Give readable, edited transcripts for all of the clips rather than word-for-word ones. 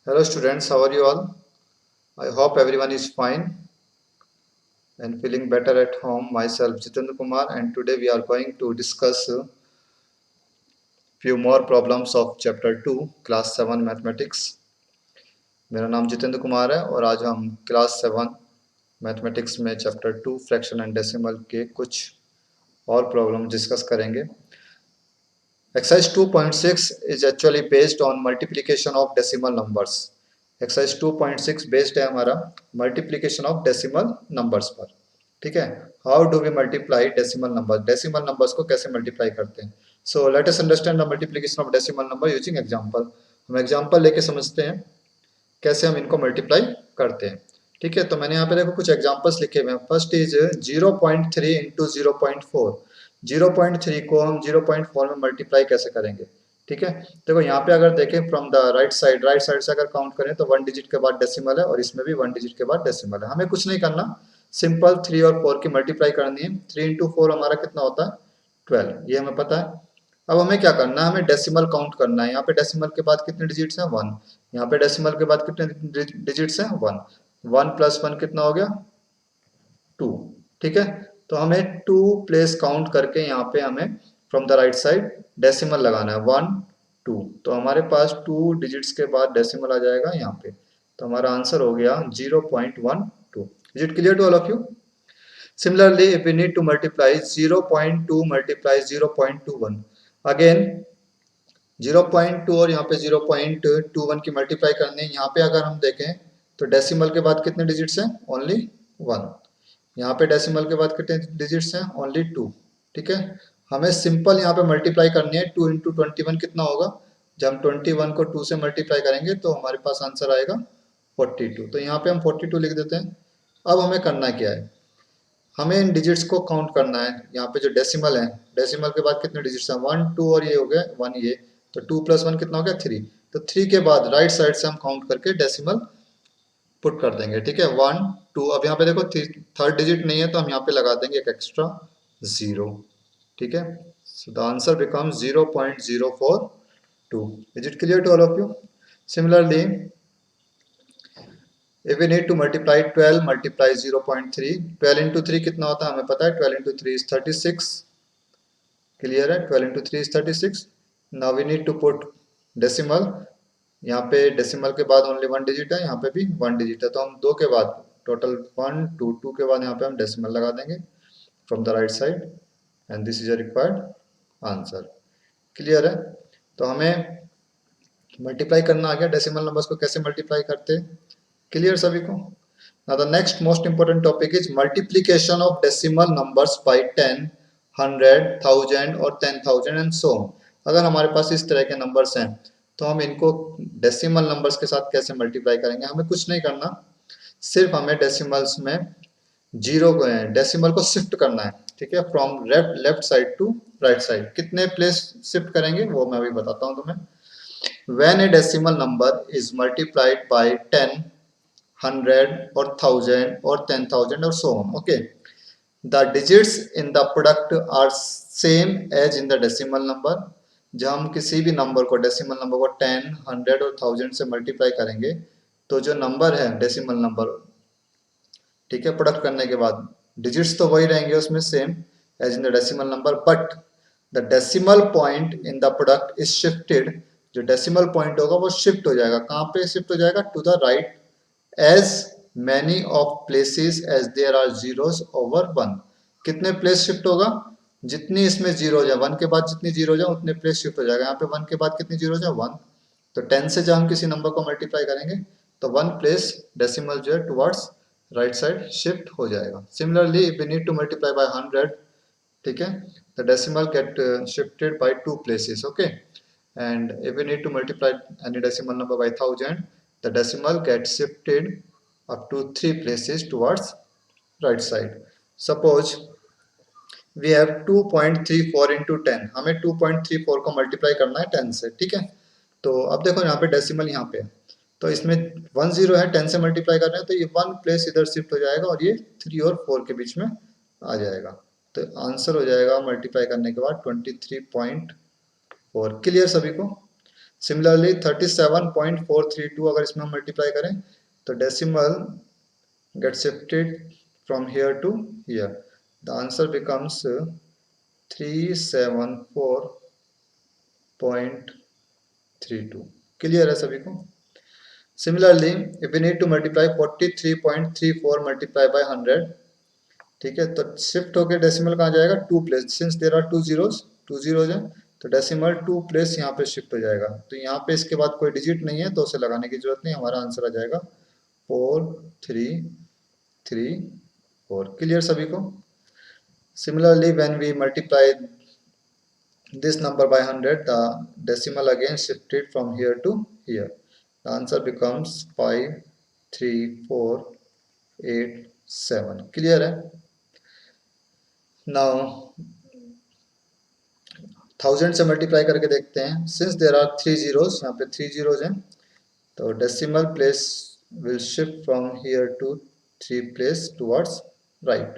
Hello students, how are you all? I hope everyone is fine and feeling better at home. Myself Jitendra Kumar, and today we are going to discuss a few more problems of chapter 2 class 7 mathematics. मेरा नाम जितेंद्र कुमार है और आज हम class 7 mathematics में chapter 2 fraction and decimal के कुछ और प्रॉब्लम डिस्कस करेंगे. Exercise 2.6 is actually based on multiplication of decimal numbers. Exercise 2.6 based है हमारा multiplication of decimal numbers पर. ठीक है, how do we multiply decimal numbers? Decimal numbers को कैसे multiply करते हैं? So let us understand the multiplication of decimal number using example. हम example लेके समझते हैं कैसे हम इनको multiply करते हैं. ठीक है, तो मैंने यहाँ पे देखो कुछ examples लिखे हुए हैं. First is 0.3 into 0.4. 0.3 को हम 0.4 में मल्टीप्लाई कैसे करेंगे. ठीक है, देखो यहाँ पे अगर देखें फ्रॉम द राइट साइड से अगर काउंट करें तो 1 डिजिट के बाद डेसिमल है और इसमें भी 1 डिजिट के बाद डेसिमल है. हमें कुछ नहीं करना, सिंपल 3 और 4 की मल्टीप्लाई करनी है. 3 इंटू 4 हमारा कितना होता है 12, ये हमें पता है. अब हमें क्या करना है, हमें डेसिमल काउंट करना है. यहाँ पे डेसिमल के बाद कितने डिजिट्स हैं 1, यहाँ पे डेसिमल के बाद कितने डिजिट्स हैं 1. 1 प्लस 1 कितना हो गया 2. ठीक है, तो हमें 2 प्लेस काउंट करके यहाँ पे हमें from the right side decimal लगाना है 1 2. तो हमारे पास 2 डिजिट्स के बाद डेसिमल आ जाएगा यहाँ पे. तो हमारा आंसर हो गया 0.12. Is it clear to all of you? Similarly, if we need to multiply 0.2 multiply 0.21, again 0.2 और यहाँ पे 0.21 की मल्टीप्लाई करनी है. यहाँ पे अगर हम देखें तो डेसिमल के बाद कितने डिजिट्स हैं ओनली 1, यहाँ पे डेसिमल के बाद कितने डिजिट्स हैं ओनली 2. ठीक है, हमें सिंपल यहाँ पे मल्टीप्लाई करनी है. 2 इंटू 21 कितना होगा, जब हम 21 को 2 से मल्टीप्लाई करेंगे तो हमारे पास आंसर आएगा 42. तो यहाँ पे हम 42 लिख देते हैं. अब हमें करना क्या है, हमें इन डिजिट्स को काउंट करना है. यहाँ पे जो डेसिमल है, डेसिमल के बाद कितने डिजिट्स हैं 1 2 और ये हो गए 1 ये, तो 2 प्लस 1 कितना हो गया 3. तो 3 के बाद राइट साइड से हम काउंट करके डेसिमल पुट कर देंगे. ठीक है, 1 2. अब यहाँ पे देखो थर्ड डिजिट नहीं है तो हम यहाँ पे लगा देंगे एक एक्स्ट्रा 0. ठीक है, so the answer becomes 0.042. Is it clear to all of you? Similarly if we need to multiply 12 multiply 0.3, 12 into 3 कितना होता है हमें पता है, 12 into 3 is 36. क्लियर है, 12 into 3 is 36. now we need to put decimal. यहाँ पे डेसिमल के बाद ओनली 1 डिजिट है, यहाँ पे भी 1 डिजिट है, तो हम 2 के बाद टोटल 1 2 2 के बाद यहाँ पे हम डेसिमल लगा देंगे from the right side and this is a required answer. Clear है, तो हमें मल्टीप्लाई करना आ गया. डेसिमल नंबर्स को कैसे मल्टीप्लाई करते हैं, क्लियर सभी को? Now the next most important topic is multiplication of decimal numbers by 10, 100, 1000 और 10,000 and so on. अगर हमारे पास इस तरह के नंबर्स हैं तो हम इनको डेसिमल नंबर्स के साथ कैसे मल्टीप्लाई करेंगे. हमें कुछ नहीं करना, सिर्फ हमें डेसिमल्स में जीरो को डेसिमल को शिफ्ट करना है. ठीक है, from left side to right side. कितने प्लेस शिफ्ट करेंगे वो मैं अभी बताता हूँ तुम्हें. When a decimal number is multiplied by 10, 100 or 1000 or 10,000 or so on, okay, the digits in the product are same as in the decimal number. जब हम किसी भी नंबर को डेसिमल नंबर को 10, 100 और 1000 से मल्टीप्लाई करेंगे तो जो नंबर है डेसिमल नंबर, ठीक है, प्रोडक्ट करने के बाद डिजिट्स तो वही रहेंगे उसमें same as in the decimal number, but the decimal point in the product is shifted. जो डेसिमल पॉइंट होगा वो शिफ्ट हो जाएगा. कहाँ पे शिफ्ट हो जाएगा, to the right as many of places as there are zeros over 1. कितने प्लेस शिफ्ट होगा, जितनी इसमें जीरो हो जाए, 1 के बाद जितनी जीरो हो जाए उतने प्लेस शिफ्ट हो जाएगा. यहाँ पे 1 के बाद कितनी जीरो हो जाए 1, तो 10 से जब हम किसी नंबर को मल्टीप्लाई करेंगे तो 1 प्लेस डेसिमल जो है टुवर्ड्स राइट साइड शिफ्ट हो जाएगा. Similarly if we need to multiply by 100, ठीक है, the decimal get shifted by 2 places. Okay, and if we need to multiply any decimal number by 1000, the decimal gets shifted up to 3 places towards right side. Suppose we have 2.34 into 10, हमें 2.34 को multiply करना है 10 से. ठीक है, तो अब देखो यहाँ पे डेसिमल यहाँ पे, तो इसमें 1 0 है, 10 से मल्टीप्लाई कर रहे हैं तो ये 1 प्लेस इधर शिफ्ट हो जाएगा और ये 3 और 4 के बीच में आ जाएगा. तो आंसर हो जाएगा मल्टीप्लाई करने के बाद 23.4. क्लियर सभी को? सिमिलरली 37.432 अगर इसमें हम मल्टीप्लाई करें तो decimal get shifted from here to here, the answer becomes 374.32। Clear है सभी को? Similarly if we need to multiply 43.34 multiply by 100, ठीक है, तो शिफ्ट होके डेसिमल कहाँ जाएगा? Two place, since there are two zeros है तो डेसिमल टू प्लेस यहाँ पे शिफ्ट हो जाएगा। तो यहाँ पे इसके बाद कोई डिजिट नहीं है तो उसे लगाने की जरूरत नहीं, हमारा आंसर आ जाएगा 4334। क्लियर सभी को? Similarly when we multiply this number by 100, the decimal again shifted from here to here, the answer becomes 53487। Clear है? नाउ 1000 से मल्टीप्लाई करके देखते हैं। Since there are three zeros, यहाँ पे थ्री जीरोस हैं तो decimal place will shift from here to three place towards right,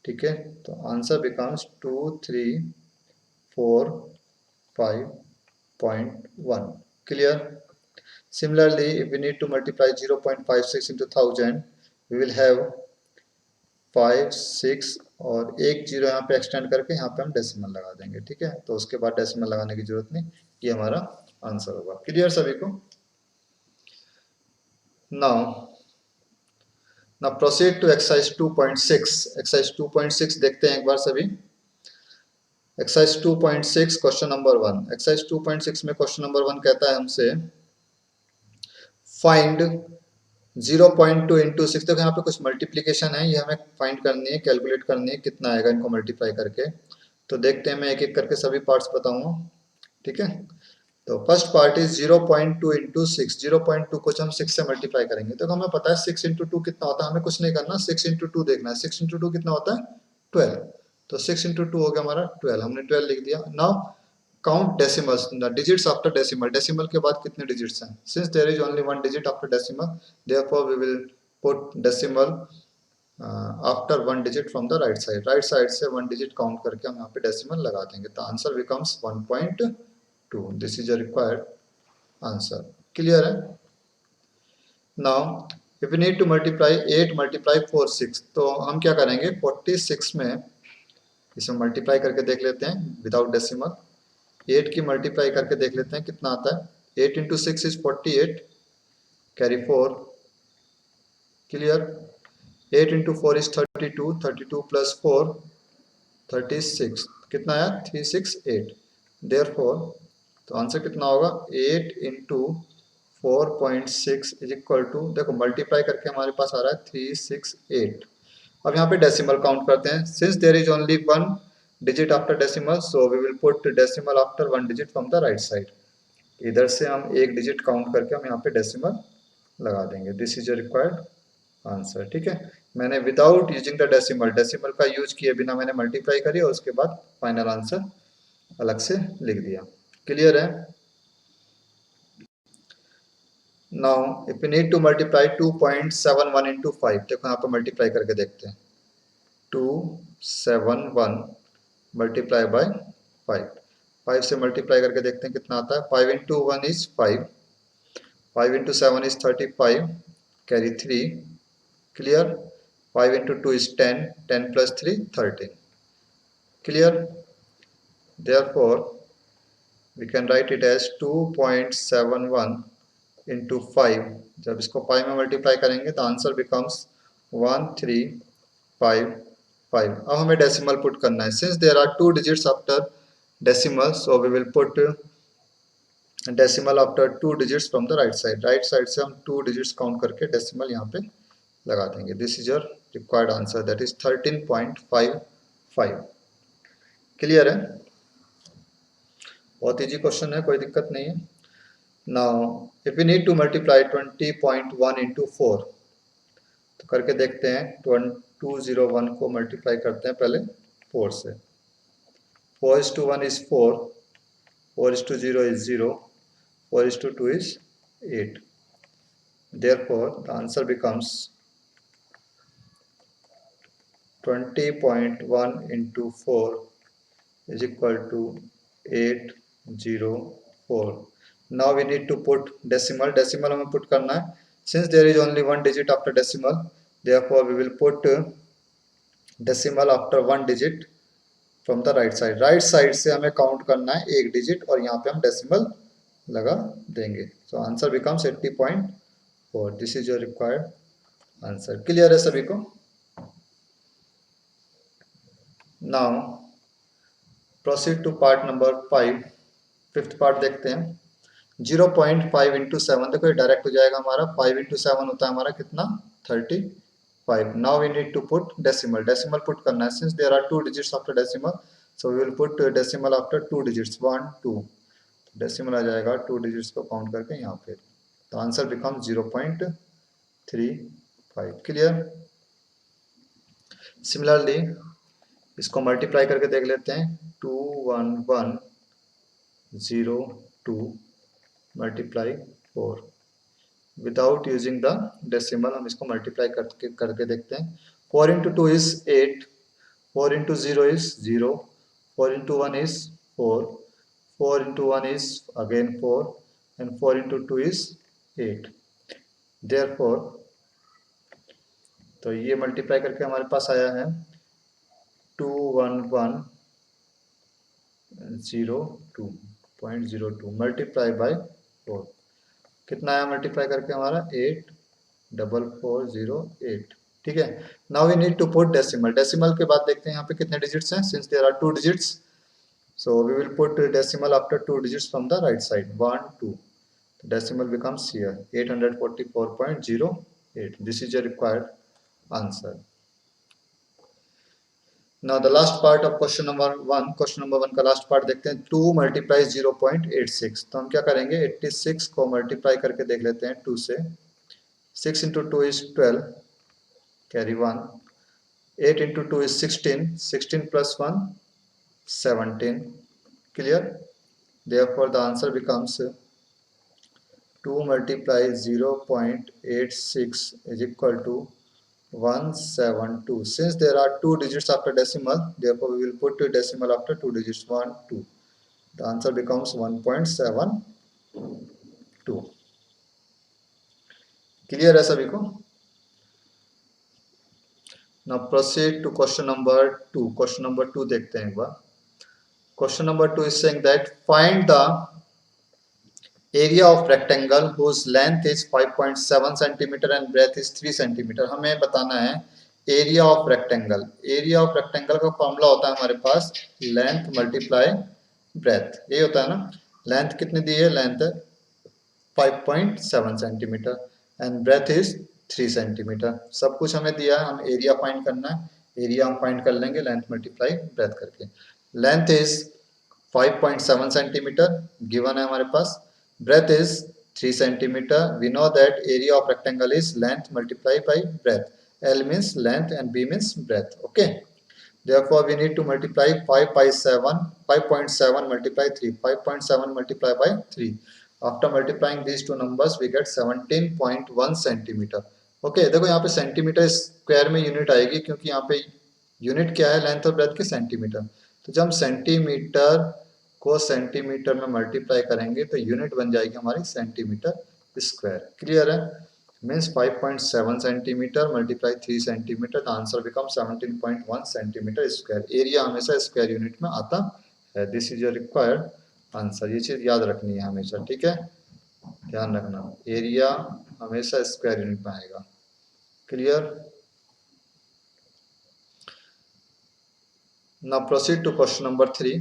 ठीक है, तो answer becomes 2345.1। Clear? Similarly, if we need to multiply 0.56 into 1000, we will have 5, 6 और एक zero यहाँ पे एक्सटेंड करके यहाँ पे हम डेसिमल लगा देंगे, ठीक है, तो उसके बाद डेसिमल लगाने की जरूरत नहीं, ये हमारा आंसर होगा। क्लियर सभी को? Now proceed to exercise 2.6। Exercise 2.6 देखते हैं एक बार सभी। Exercise 2.6 question number 1। एक्सरसाइज 2.6 में क्वेश्चन नंबर 1 कहता है हमसे फाइंड 0.2 इंटू 6। देखो यहाँ पे कुछ मल्टीप्लीकेशन है, ये हमें फाइंड करनी है, कैलकुलेट करनी है कितना आएगा इनको मल्टीप्लाई करके। तो देखते हैं, मैं एक एक करके सभी पार्ट्स बताऊंगा, ठीक है। तो फर्स्ट पार्ट इज 0.2 इंटू 6। 0.2 को हम 6 से मल्टीप्लाई करेंगे तो हमें पता है 6 इंटू 2 कितना होता है, हमें कुछ नहीं करना, 6 इंटू 2 देखना है। 6 इंटू 2 कितना होता है? 12। तो 6 इंटू 2 हो गया हमारा 12, हमने 12 लिख दिया। Now count decimals, digits after decimal. Decimal के बाद कितने डिजिट्स हैं? Since there is only one digit after decimal, therefore we will put decimal after one digit from the right side. Right side से वन डिजिट काउंट करके हम यहाँ पे decimal लगा देंगे, तो answer becomes 1.2। This is a required answer. Clear है? Now if you need to multiply 8 multiply 4 6, तो हम क्या करेंगे, 46 में इसे मल्टीप्लाई करके देख लेते हैं विदाउट डेसिमल। 8 की मल्टीप्लाई करके देख लेते हैं कितना आता है। 8 into 6 is 48, carry 4। Clear? 8 into 4 is 32, 32 plus 4 36, कितना आया? 368। देयरफॉर तो आंसर कितना होगा? 8 इंटू 4.6 इज इक्वल टू, देखो मल्टीप्लाई करके हमारे पास आ रहा है 368। अब यहाँ पे डेसिमल काउंट करते हैं। Since there is only one digit after decimal, so we will put decimal after one digit from the right side. इधर से हम एक डिजिट काउंट करके हम यहाँ पे डेसिमल लगा देंगे। This is a required answer, ठीक है। मैंने without using the decimal, decimal का यूज किए बिना मैंने मल्टीप्लाई करी और उसके बाद फाइनल आंसर अलग से लिख दिया। क्लियर है? Now if you need to multiply 2.71 into 5, देखो यहाँ पे मल्टीप्लाई करके देखते हैं। 271 मल्टीप्लाई बाय 5, 5 से मल्टीप्लाई करके देखते हैं कितना आता है। 5 into 1 is 5, 5 into 7 is 35, carry 3। Clear? 5 into 2 is 10, 10 plus 3 13। Clear? Therefore we can write it as 2.71 into 5। जब इसको 5 में मल्टीप्लाई करेंगे तो आंसर बिकम्स 1355। अब हमें डेसिमल पुट करना है। Since there are two digits after decimal, so we will put decimal after two digits from the right side. Right side से हम टू डिजिट्स काउंट करके डेसिमल यहाँ पे लगा देंगे। This is your required answer, that is 13.55। Clear है? बहुत easy question है, कोई दिक्कत नहीं है। Now if you need to multiply 20.1 into 4, तो करके देखते हैं। 201 को मल्टीप्लाई करते हैं पहले 4 से। 4 is to 1 is 4, 4 is to 0 is 0, 4 is to 2 is 8। Therefore the answer becomes 20.1 into 4 is equal to 804। Now we need to put decimal. Decimal हमें put करना है. Since there is only one digit after decimal, therefore we will put decimal after one digit from the right side. Right side से हमें count करना है एक digit और यहाँ पे हम decimal लगा देंगे. So answer becomes 80.4. This is your required answer. Clear है सभी को? Now proceed to part number 5. Fifth part देखते हैं. 0.5 इंटू 7, देखो ये डायरेक्ट हो जाएगा हमारा. 5 इंटू 7 होता है हमारा कितना? 35. Now we need to put decimal. Decimal put करना है. Since there are two digits after decimal, so we will put decimal after two digits 1 2. Decimal आ जाएगा टू डिजिट्स को काउंट करके यहाँ पे. तो आंसर बिकम 0.35. क्लियर? सिमिलरली इसको मल्टीप्लाई करके देख लेते हैं. 21102 multiply 4. Without using the decimal हम इसको मल्टीप्लाई करके देखते हैं. 4 into two is 8. 4 into 0 is 0. 4 into 1 is 4. 4 into 1 is again 4. And 4 into 2 is 8. Therefore तो ये मल्टीप्लाई करके हमारे पास आया है 21102.02 मल्टीप्लाई बाय 4. कितना आया मल्टीप्लाई करके हमारा? 84408. ठीक है. Now we need to put decimal. Decimal के बाद देखते हैं यहाँ पे कितने डिजिट्स हैं. Since there are two digits, so we will put decimal after two digits from the right side. 1 2. Decimal becomes here 844.08. This is your required answer. Now the last part of question number 1. Question number 1 का last part देखते हैं. 2 multiply 0.86. तो हम क्या करेंगे? 86 को multiply करके देख लेते हैं 2 से. 6 into 2 is 12. Carry 1. 8 into 2 is 16. 16 plus 1, 17. Clear? Therefore the answer becomes 2 multiply 0.86 is equal to 172. Since there are two digits after decimal, therefore we will put a decimal after two digits 1 2. The answer becomes 1.72. Clear है सभी को? Now proceed to question number 2. Question number 2 देखते हैं एक बार. Question number 2 is saying that find the area of rectangle whose length is 5.7 centimeter and breadth is 3 centimeter. हमें बताना है area of rectangle. Area of rectangle का formula होता है हमारे पास लेंथ मल्टीप्लाई ब्रेथ. ये होता है ना. लेंथ कितनी दी है? Length 5.7 centimetre and breadth is 3 centimetre. सब कुछ हमें दिया है. हम एरिया फाइंड करना है. एरिया हम फाइंड कर लेंगे लेंथ मल्टीप्लाई ब्रेथ करके. लेंथ इज 5.7 सेंटीमीटर गिवन है हमारे पास. Breadth is 3 centimeter. We know that area of rectangle is length multiplied by breadth. L means length and B means breadth. Okay. Therefore, we need to multiply 5 by 7. 5.7 multiply 3. 5.7 multiply by 3. After multiplying these two numbers, we get 17.1 centimeter. Okay. देखो यहाँ पे centimetre square में unit आएगी क्योंकि यहाँ पे unit क्या है? लेंथ और ब्रेथ की सेंटीमीटर. तो जब हम सेंटीमीटर को सेंटीमीटर में मल्टीप्लाई करेंगे तो यूनिट बन जाएगी हमारी सेंटीमीटर स्क्वायर. क्लियर है? Means 5.7 centimetre multiply 3 centimetre. The answer become 17.1 centimetre square. Area हमेशा स्क्वायर यूनिट में आता है. This is your required answer. ये चीज याद रखनी है हमेशा. ठीक है, ध्यान रखना. एरिया हमेशा स्क्वायर यूनिट में आएगा. Clear? Now proceed to question number 3.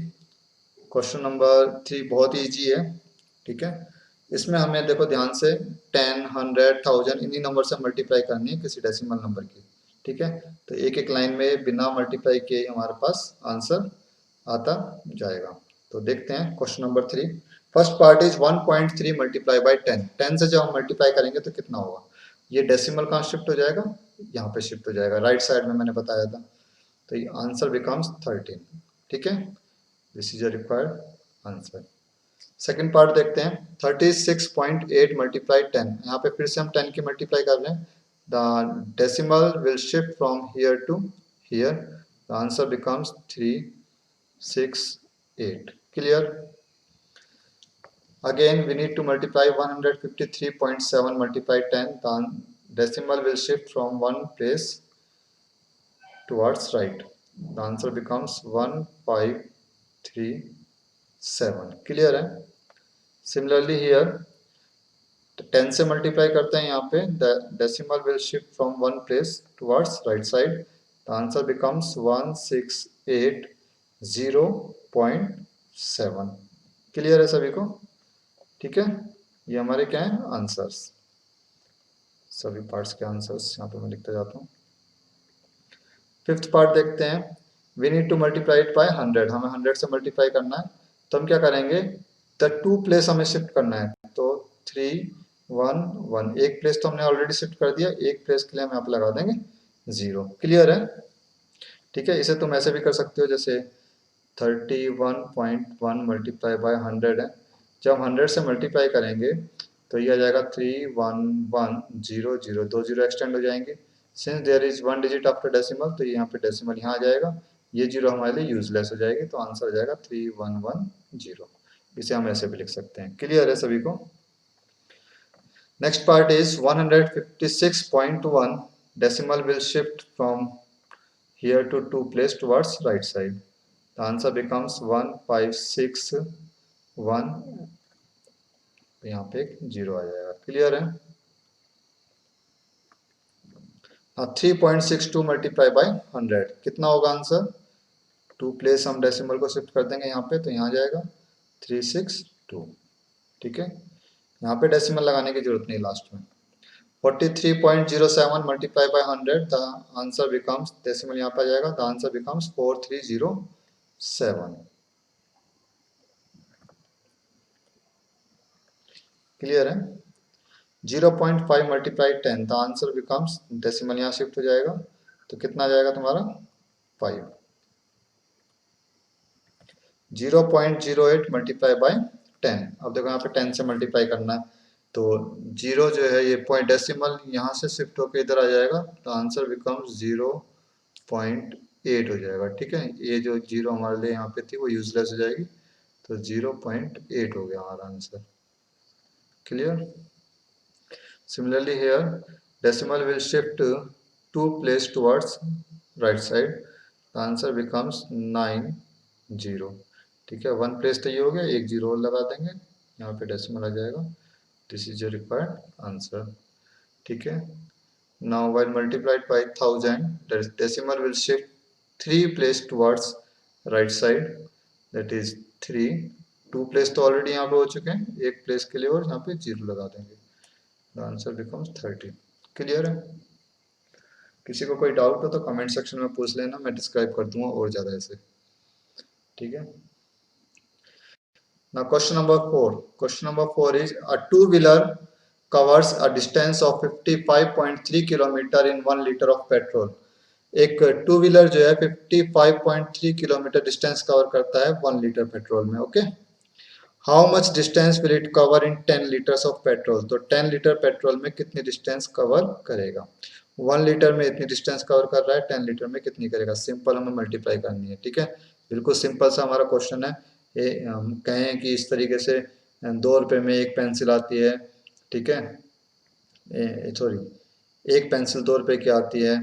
Question number 3 बहुत ही ईजी है. ठीक है. इसमें हमें देखो ध्यान से 10 100 1000 इन्हीं नंबर से मल्टीप्लाई करनी है किसी डेसिमल नंबर की. ठीक है. तो एक एक लाइन में बिना मल्टीप्लाई किए हमारे पास आंसर आता जाएगा. तो देखते हैं question number 3. First part is 1.3 multiply bye 10. 10 से जब हम मल्टीप्लाई करेंगे तो कितना होगा? ये डेसिमल कहाँ शिफ्ट हो जाएगा? यहाँ पे शिफ्ट हो जाएगा. राइट साइड में मैंने बताया था. तो ये आंसर बिकम्स 13. ठीक है. This is your required answer. Second part देखते हैं. 36.8 मल्टीप्लाई 10. यहाँ पे फिर से हम 10 की मल्टीप्लाई कर रहे हैं. The decimal will shift from here to here. The answer becomes 368. Clear? Again, we need to multiply 153.7 multiply 10. The decimal will shift from one place towards right. The answer becomes 1537. Clear है? Similarly here, 10 से multiply करते हैं यहाँ पे, the decimal will shift from one place towards right side. The answer becomes 1680.7. Clear है सभी को? ठीक है, ये हमारे क्या है आंसर्स, सभी पार्ट्स के आंसर्स यहाँ पे मैं लिखता जाता हूँ। फिफ्थ पार्ट देखते हैं, we need to multiply it by 100, हमें 100 से मल्टीप्लाई करना है, तो हम क्या करेंगे, द टू प्लेस हमें शिफ्ट करना है, तो 3 1 1, एक प्लेस तो हमने ऑलरेडी शिफ्ट कर दिया, एक प्लेस के लिए हम यहाँ पे लगा देंगे 0। क्लियर है? ठीक है, इसे तुम ऐसे भी कर सकते हो, जैसे 31.1 मल्टीप्लाई बाय 100 है, जब हम 100 से मल्टीप्लाई करेंगे तो ये आ जाएगा 31100, 2 जीरो एक्सटेंड हो जाएंगे, since there is one digit after decimal, तो यहाँ पे डेसिमल यहाँ आ जाएगा, ये जीरो हमारे लिए यूजलेस हो जाएगी, तो आंसर हो जाएगा 3110। इसे हम ऐसे भी लिख सकते हैं। क्लियर है सभी को? Next part is 156.1, decimal will shift from here to 2 place towards right side. The answer becomes 1561, यहाँ पे एक जीरो आ जाएगा। क्लियर है? 3.62 मल्टीप्लाई बाय 100 कितना होगा आंसर? 2 प्लेस हम डेसिमल को शिफ्ट कर देंगे यहाँ पे, तो यहाँ जाएगा 362। ठीक है, यहाँ पे डेसिमल लगाने की जरूरत नहीं लास्ट में। 43.07 multiply by 100, the answer becomes, decimal यहाँ पे आ जाएगा, द आंसर बिकम्स 4307। क्लियर है? 0.5 multiply 10, the answer becomes, decimal यहाँ शिफ्ट हो जाएगा, तो कितना आ जाएगा तुम्हारा 5। 0.08 मल्टीप्लाई बाय 10, अब देखो यहाँ पे 10 से मल्टीप्लाई करना है, तो जीरो जो है ये पॉइंट डेसिमल यहाँ से शिफ्ट होकर इधर आ जाएगा, तो आंसर बिकम्स 0.8 हो जाएगा। ठीक है, ये जो जीरो हमारे लिए यहाँ पे थी वो यूजलेस हो जाएगी, तो 0.8 हो गया हमारा answer. Clear? Similarly here, decimal will shift 2 place towards right side. The answer becomes 90. ठीक है, 1 place तो ये हो गया, एक जीरो और लगा देंगे, यहाँ पे डेसिमल आ जाएगा। This is your required answer. ठीक है, now while multiplied by 1000, the decimal will shift 3 place towards right side, that is 3। 2 place तो ऑलरेडी यहाँ पे हो चुके हैं, एक प्लेस के लिए और यहाँ पे जीरो लगा देंगे, the answer becomes 30। क्लियर है? किसी को कोई डाउट हो तो कमेंट सेक्शन में पूछ लेना, मैं डिस्क्राइब कर दूंगा और ज्यादा ऐसे। ठीक है, now question number 4, question number 4 is a two wheeler covers a distance of 55.3 kilometre in 1 liter of petrol। एक टू व्हीलर जो है 55.3 किलोमीटर डिस्टेंस कवर करता है 1 लीटर पेट्रोल में। Okay, how much distance will it cover in 10 litres of petrol, तो 10 litre petrol में कितनी distance cover करेगा? 1 लीटर में इतनी डिस्टेंस कवर कर रहा है, 10 लीटर में कितनी करेगा? सिंपल हमें मल्टीप्लाई करनी है। ठीक है, बिल्कुल सिंपल सा हमारा क्वेश्चन है। हम कहें कि इस तरीके से 2 रुपये में एक पेंसिल आती है, ठीक है, सॉरी, एक पेंसिल 2 रुपये की आती है,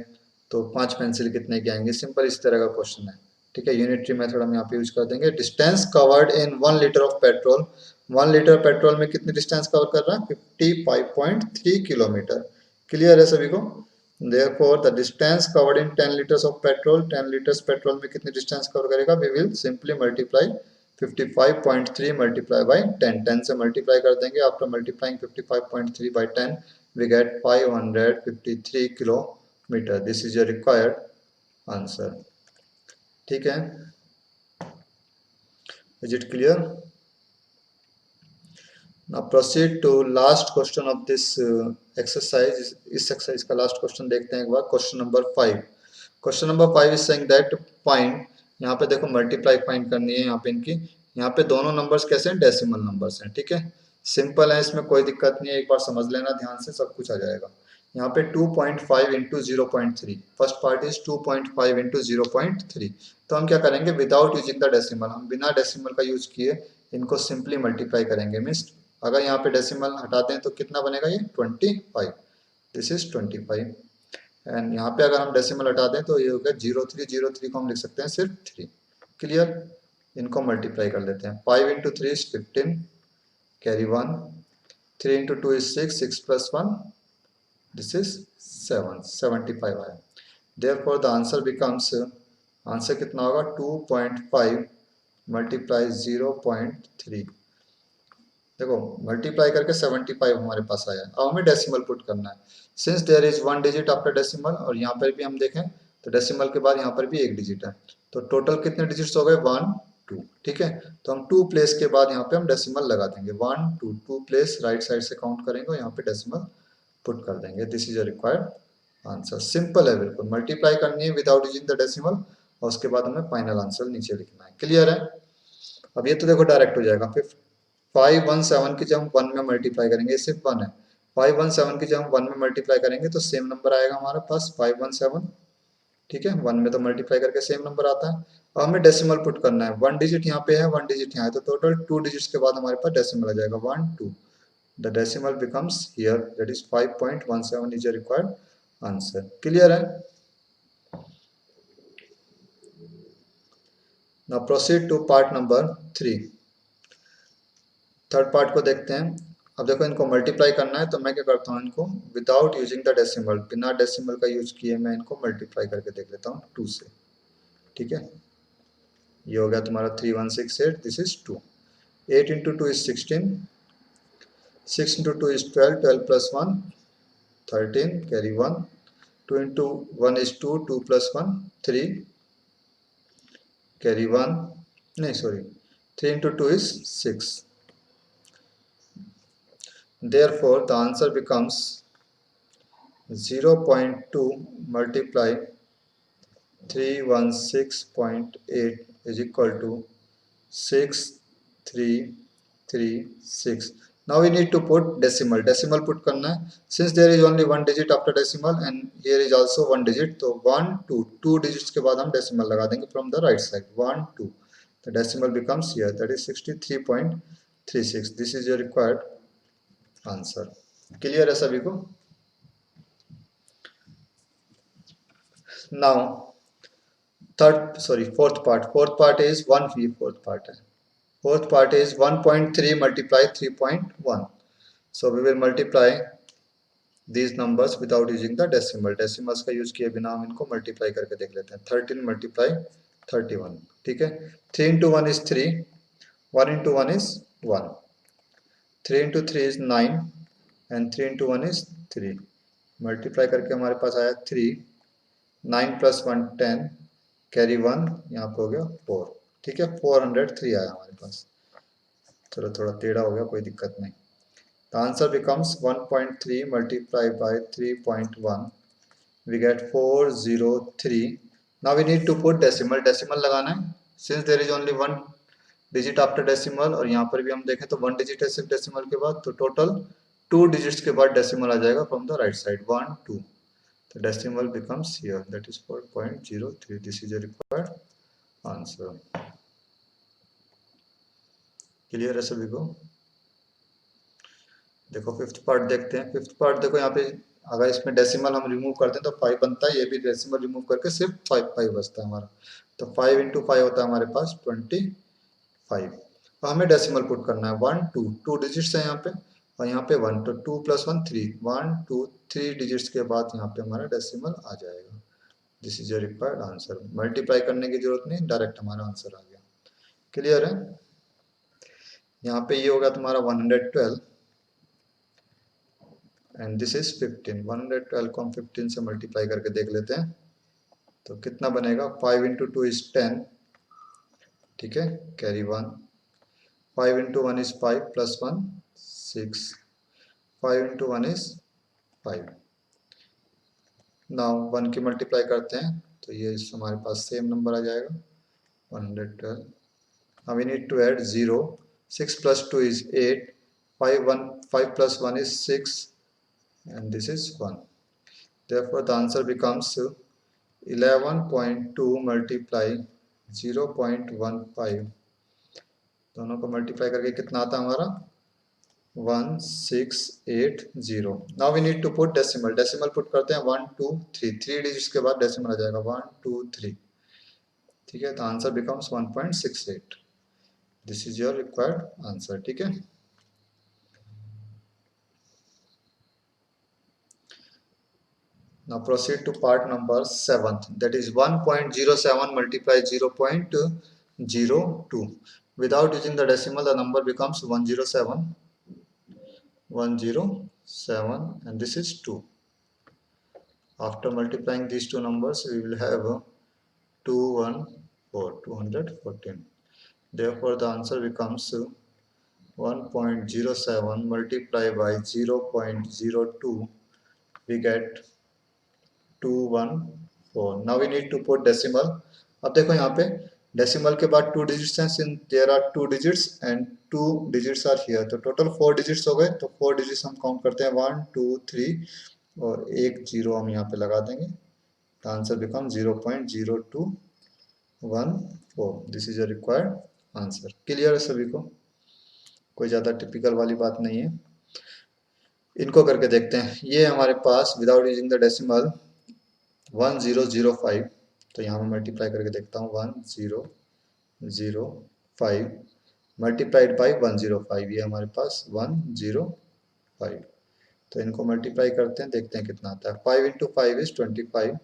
तो 5 पेंसिल कितने की आएंगे? सिंपल इस तरह का क्वेश्चन है। ठीक है, यूनिटरी मेथड हम यहाँ पे यूज कर देंगे। Distance covered in 1 litre of petrol, 1 litre petrol में कितनी डिस्टेंस कवर कर रहा है? 55.3 किलोमीटर। क्लियर है सभी को? Therefore the distance covered in 10 liters of petrol, 10 liters petrol में कितनी डिस्टेंस कवर करेगा? We will simply multiply 55.3 multiply by 10, 10 से मल्टीप्लाई कर देंगे। After multiplying 55.3 by 10 we get 553 kilometre. This is your required answer. ठीक है, is it clear? Now proceed to last question of this exercise। इस exercise का last question देखते हैं एक बार। Question number 5, question number 5 is saying that find, यहाँ पे देखो मल्टीप्लाई फाइंड करनी है, यहाँ पे इनकी, यहाँ पे दोनों नंबर्स कैसे हैं? डेसिमल नंबर्स हैं। ठीक है, सिंपल है, इसमें कोई दिक्कत नहीं है, एक बार समझ लेना ध्यान से, सब कुछ आ जाएगा। यहाँ पे 2.5 into 0.3, first part is 2.5 into 0.3, तो हम क्या करेंगे? विदाउट यूजिंग द डेसिमल, हम बिना डेसिमल का यूज किए इनको सिंपली मल्टीप्लाई करेंगे। मीन्स अगर यहाँ पे डेसिमल हटा दें तो कितना बनेगा, ये 25। This is 25। एंड यहाँ पे अगर हम डेसिमल हटा दें तो ये हो गया 03 को हम लिख सकते हैं सिर्फ 3। क्लियर। इनको मल्टीप्लाई कर लेते हैं। 5 into 3 is 15, carry 1। 3 into 2 is 6, 6 plus 1, this is 7, 75 आया। Therefore the answer becomes, answer कितना होगा 2.5 मल्टीप्लाई 0.3। देखो मल्टीप्लाई करके 75 हमारे पास आया। अब हमें डेसिमल पुट करना है। Since there is one digit after decimal, और यहाँ पर भी हम देखें तो डेसिमल के बाद यहाँ पर भी एक डिजिट है, तो टोटल कितने डिजिट्स हो गए, 1 2। ठीक है, तो हम 2 प्लेस के बाद यहाँ पे हम डेसिमल लगा देंगे। 1 2, 2 प्लेस राइट साइड से काउंट करेंगे और यहाँ पे डेसिमल पुट कर देंगे। This is a required answer. Simple है बिल्कुल, मल्टीप्लाई करनी है विदाउट यूजिंग द डेसिमल, और उसके बाद हमें फाइनल आंसर नीचे लिखना है। क्लियर है। अब ये तो देखो डायरेक्ट हो जाएगा। फिर 517 की जब हम 1 में मल्टीप्लाई करेंगे, सिर्फ 1 है। 517 की जब हम 1 में मल्टीप्लाई करेंगे तो सेम नंबर आएगा हमारे पास 517। ठीक है, 1 में तो मल्टीप्लाई करके सेम नंबर आता है। अब हमें डेसिमल पुट करना है। 1 डिजिट यहाँ पे है, 1 डिजिट यहाँ है, तो टोटल 2 डिजिट्स के बाद हमारे पास डेसिमल आ जाएगा 1 2। The decimal becomes here, that is 5.17 is a required answer. Clear है। Now proceed to part number 3। Third part को देखते हैं। अब देखो इनको मल्टीप्लाई करना है, तो मैं क्या करता हूँ, इनको विदाउट यूजिंग द डेसिमल, बिना डेसिमल का यूज किए मैं इनको मल्टीप्लाई करके देख लेता हूँ 2 से। ठीक है, ये हो गया तुम्हारा 3168, this is 2। 8 into 2 is 16, 6 into 2 is 12, 12 plus 1 13, carry 1। 2 into 1 is 2, 2 plus 1 3, carry 1, नहीं sorry, 3 into 2 is 6। Therefore the answer becomes 0.2 multiply 316.8 is equal to 6336. Now we need to put decimal. Decimal put करना है. Since there is only one digit after decimal and here is also one digit, तो 1 2 2 digits के बाद हम decimal लगा देंगे from the right side. 1 2. The decimal becomes here, that is 63.36. This is your required answer. Clear है सभी को। Now fourth part is 1 fourth part है। Fourth part is 1.3 multiply 3.1। So we will multiply these numbers without using the decimal. Decimals का use किए बिना हम इनको multiply करके देख लेते हैं। 13 मल्टीप्लाई 31। ठीक है, 3 into 1 is 3, 1 into 1 is 1, 3 into 3 is 9 and 3 into 1 is 3। Multiply करके हमारे पास आया 3, 9 प्लस 1 10, कैरी 1, यहाँ पे हो गया 4। ठीक है, 403 आया हमारे पास। चलो थोड़ा टेढ़ा हो गया, कोई दिक्कत नहीं। The answer becomes 1.3 multiply by 3.1, we get 403। Now we need to put decimal. Decimal लगाना है। Since there is only one digit after decimal, और यहाँ पर भी हम देखें तो 1 डिजिट है सिर्फ डेसिमल के बाद, तो टोटल 2 डिजिट्स के बाद डेसिमल आ जाएगा from the right side 1 2। The decimal becomes here, that is 4.03. This is a required answer. Clear है सभी को। देखो फिफ्थ पार्ट देखते हैं। फिफ्थ पार्ट देखो यहाँ पे अगर इसमें डेसिमल हम रिमूव करते हैं तो 5 बनता है, ये भी डेसिमल रिमूव करके सिर्फ 5 बचता है हमारा। तो 5 इंटू 5 होता है हमारे पास 25। तो हमें डेसिमल पुट करना है 1 2, 2 डिजिट्स है यहाँ पे, और यहाँ पे 1, तो 2 प्लस 1 3, 1 2 3 डिजिट्स के बाद यहाँ पे हमारा डेसिमल आ जाएगा। This is your required answer. Multiply करने की जरूरत नहीं, डायरेक्ट हमारा आंसर आ गया। क्लियर है। यहाँ पे ये होगा तुम्हारा 112 एंड दिस इज 15। 112 को हम 15 से मल्टीप्लाई करके देख लेते हैं तो कितना बनेगा। 5 इंटू 2 इज 10, ठीक है, carry 1। 5 into 1 is 5 plus 1 6, 5 into 1 is 5। Now 1 की मल्टीप्लाई करते हैं तो ये हमारे पास सेम नंबर आ जाएगा 112। Now we need to add 0. 6 plus 2 is 8. 5 plus 1 is 6. And this is 1. Therefore, the answer becomes 11.2 multiply 0.15. दोनों को मल्टीप्लाई करके कितना आता है हमारा 1680। Now we need to put decimal. Decimal put करते हैं 1 2 3, 3 डिजिट्स के बाद डेसिमल आ जाएगा 1 2 3। ठीक है, तो answer becomes 1.68। This is your required answer. ठीक है, now proceed to part number 7th, that is 1.07 multiply 0.02. Without using the decimal, the number becomes 107 and this is 2. After multiplying these two numbers, we will have 214. Therefore, the answer becomes 1.07 multiplied by 0.02. We get 214. Now we need to put decimal. अब देखो यहाँ पे decimal के बाद 2 digits हैं, since there are 2 digits and 2 digits are here, तो total 4 digits हो गए। तो 4 डिजिट्स हम काउंट करते हैं 1 2 3 और एक जीरो हम यहाँ पे लगा देंगे। The answer become 0.0214। This is a required answer. Clear है सभी को? कोई ज़्यादा टिपिकल वाली बात नहीं है। इनको करके देखते हैं। ये हमारे पास विदाउट यूजिंग द डेसिमल 1005, तो यहाँ मैं मल्टीप्लाई करके देखता हूँ 1005 मल्टीप्लाइड बाई 105, ये हमारे पास 105। तो इनको मल्टीप्लाई करते हैं, देखते हैं कितना आता है। 5 इंटू 5 इज 25।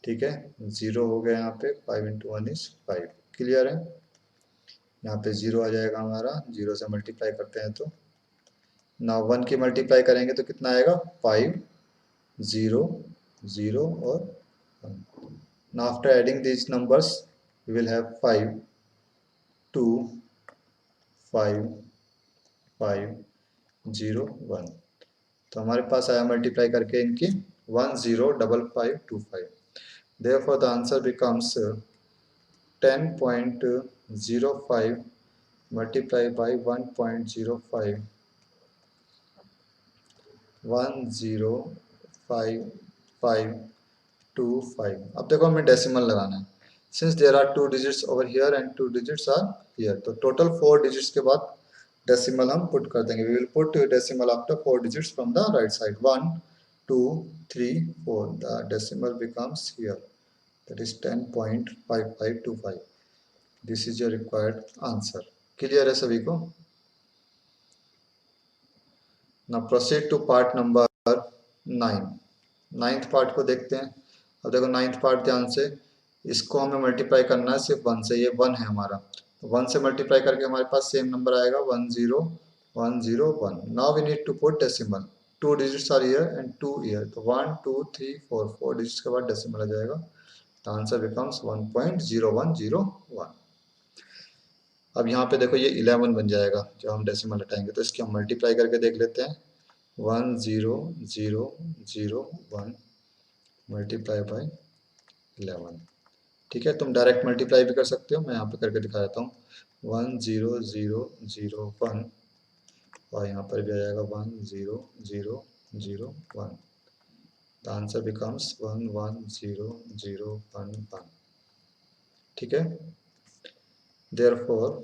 ठीक है, 0 हो गया यहाँ पे, 5 इंटू 1 इज 5। क्लियर है? यहाँ पे 0 आ जाएगा हमारा, 0 से मल्टीप्लाई करते हैं तो ना 1 की मल्टीप्लाई करेंगे तो कितना आएगा 5 0 0 और 1। Now after adding these numbers we will have 5 2 5 5 0 1। तो हमारे पास आया मल्टीप्लाई करके इनकी 105525। Therefore the answer becomes 10.05 multiplied by 1.05 105525। अब देखो हमें डेसिमल लगाना है। Since there are 2 digits over here and 2 digits are here, तो टोटल 4 डिजिट्स के बाद डेसिमल हम पुट कर देंगे। We will put decimal after 4 digits from the right side. 1 2 3 4, the decimal becomes here, that is 10.5525। This is your required answer. Clear है सभी को? Now proceed to part number 9। Ninth part को देखते हैं। अब देखो नाइन्थ पार्ट ध्यान से, इसको हमें मल्टीप्लाई करना है सिर्फ 1 से। ये 1 है हमारा, तो 1 से मल्टीप्लाई करके हमारे पास सेम नंबर आएगा 10101। Now we need to put decimal. 2 digits are here and 2 here, तो 1 2 3 4, 4 डिजिट्स के बाद डेसिमल आ जाएगा। The answer becomes 1.0101। अब यहाँ पे देखो ये 11 बन जाएगा जब हम डेसिमल हटाएंगे, तो इसकी हम मल्टीप्लाई करके देख लेते हैं। 1001 मल्टीप्लाई बाई 11। ठीक है, तुम डायरेक्ट मल्टीप्लाई भी कर सकते हो, मैं यहाँ पे करके दिखा देता हूँ। 10001 और यहाँ पर भी आ जाएगा 10001। The answer becomes 110011। ठीक है, therefore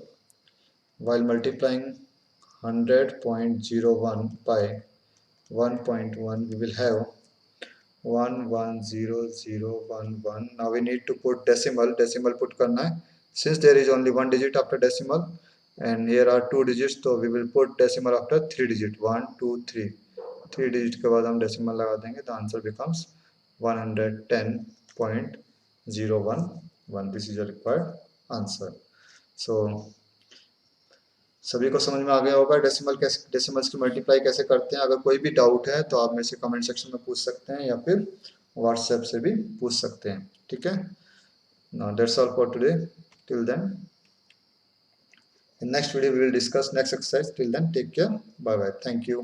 while multiplying 100.01 by 1.1 we will have 110011। now we need to put decimal put करना है। since there is only 1 digit after decimal and here are 2 digits, so we will put decimal after 3 digit 1 2 3। 3 digit के बाद हम decimal लगा देंगे, the answer becomes 110.011। this is the required answer। so सभी को समझ में आ गया होगा डेसिमल्स की मल्टीप्लाई कैसे करते हैं। अगर कोई भी डाउट है तो आप मेरे से कमेंट सेक्शन में पूछ सकते हैं या फिर व्हाट्सएप से भी पूछ सकते हैं। ठीक है, now that's all for today. Till then in next video we will discuss next exercise. Till then take care, bye bye, thank you.